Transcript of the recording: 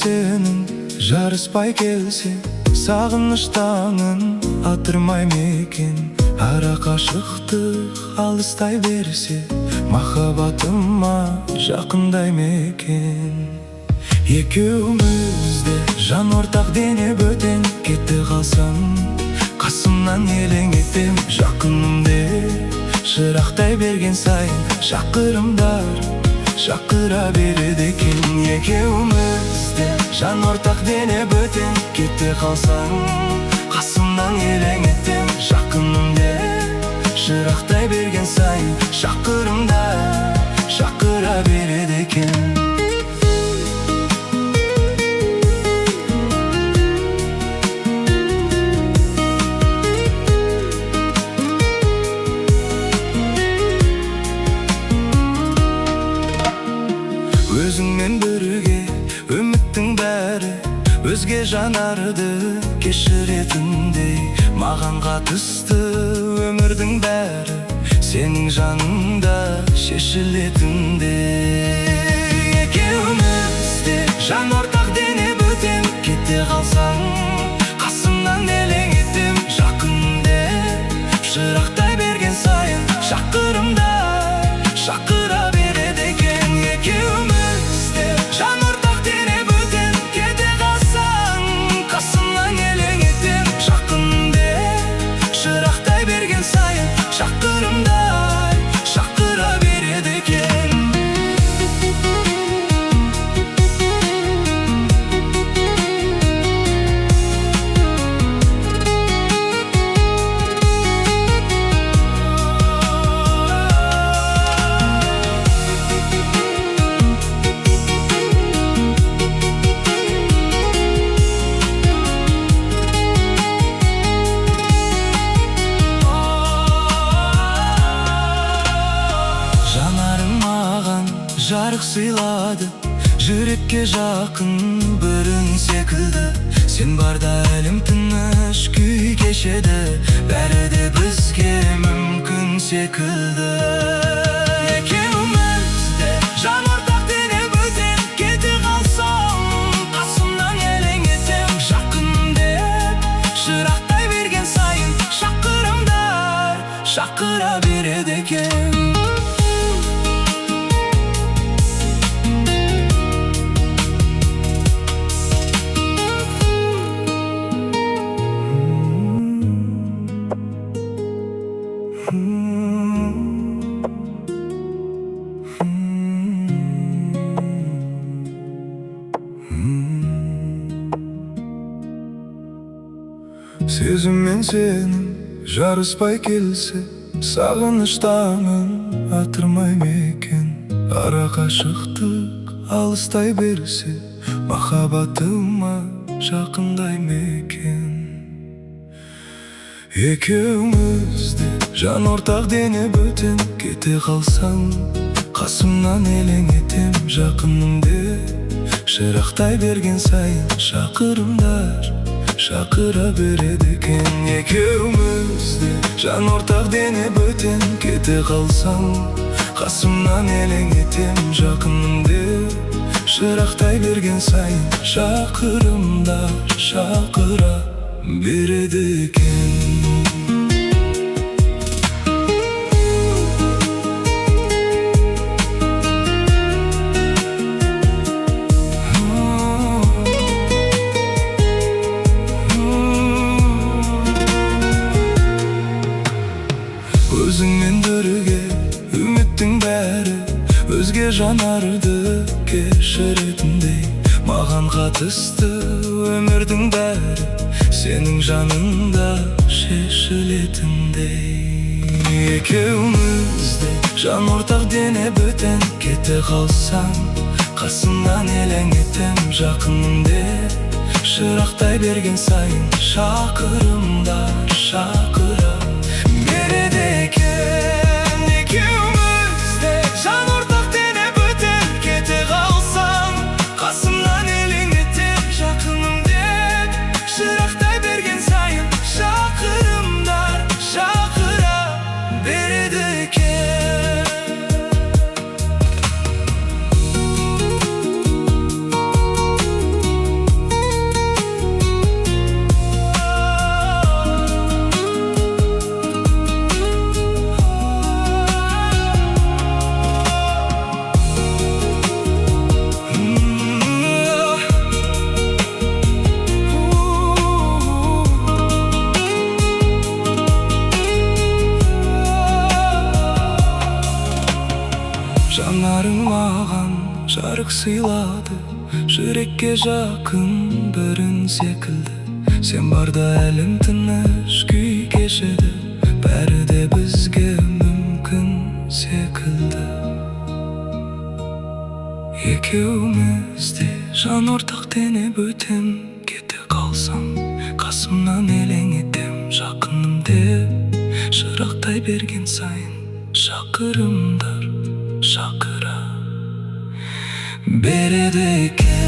senin жарыспай келсе, сағыныш таңын атырмай мекен. Ара қашықтық алыстай берсе, махаббатыма жақындай мекен. Екеумізде жан ортақ дене бөтен, кете қалсам қасымнан елең етем. Жақынымде шырақтай берген сайын шақырымдар шақыра береді екен. Екеумізде жан ортақ дене бөтен, кете қалсаң қасымнан елең етем. Жақынымде шырақтай берген сайын шақырымдар шақыра береді екен. Өзіңмен бірге үміттің бәрі өзге жанарды кешіретіндей. Маған қатысты өмірдің бәрі сенің жаныңда шешілетіндей. Екеумізде жан ортақ дене бөтен, кете қалсаң қасымнан елең етем. Жақынымде шырақтай берген сайын шақырымдар шақыра береді екен. Екеумізде жан ортақ дене бөтен, кете қалсаң қасымнан елең етем. Жақынымде шырақтай берген сайын шақырымдай шақыра береді екен. Жарық сыйлады, жүрекке жақын бүрін секілді. Сен барда әлем тыныш күй кешеді, бәрі де бізге мүмкін секілді. Екеумізде жан ортақ дене бөтен, кете қалсам қасымнан елең етем. Жақынымде шырақтай берген сайын шақырымдар шақыра береді екен. Сезім мен сенің жарыспай келсе, сағыныш таңын атырмай мекен. Ара қашықтық алыстай берсе, махаббатыма жақындай мекен. Екеумізде жан ортақ дене бөтен, кете қалсаң қасымнан елең етем. Жақынымде шырақтай берген сайын шақырымдар шақыра береді екен. Екеумізде жан ортақ дене бөтен, кете қалсаң қасымнан елең етем. Жақынымде шырақтай берген сайын шақырымдар шақыра береді екен. Өзіңмен бірге үміттің бәрі өзге жанарды кешіретіндей. Маған қатысты өмірдің бәрі сенің жаныңда шешілетіндей. Екеумізде жан ортақ дене бөтен, кете қалсаң қасымнан елең етем. Жақынымде шырақтай берген сайын шақырымдар шақыра береді екен. Екеумізде жан ортақ дене бөтен, кете қалсаң қасымнан елең етем. Жақынымде шырақтай берген сайын шақырымдар шақыра береді екен. маған жарық сыйлады, жүрекке жақын бірін секілді. Сен барда әлем тыныш күй кешеді, бәрі де бізге мүмкін секілді. Екеуміз де жан ортақ денеп өтем, кете қалсам қасымнан елең етем. Жақыным деп шырақтай берген сайын шақырымдар шақыра береді екен.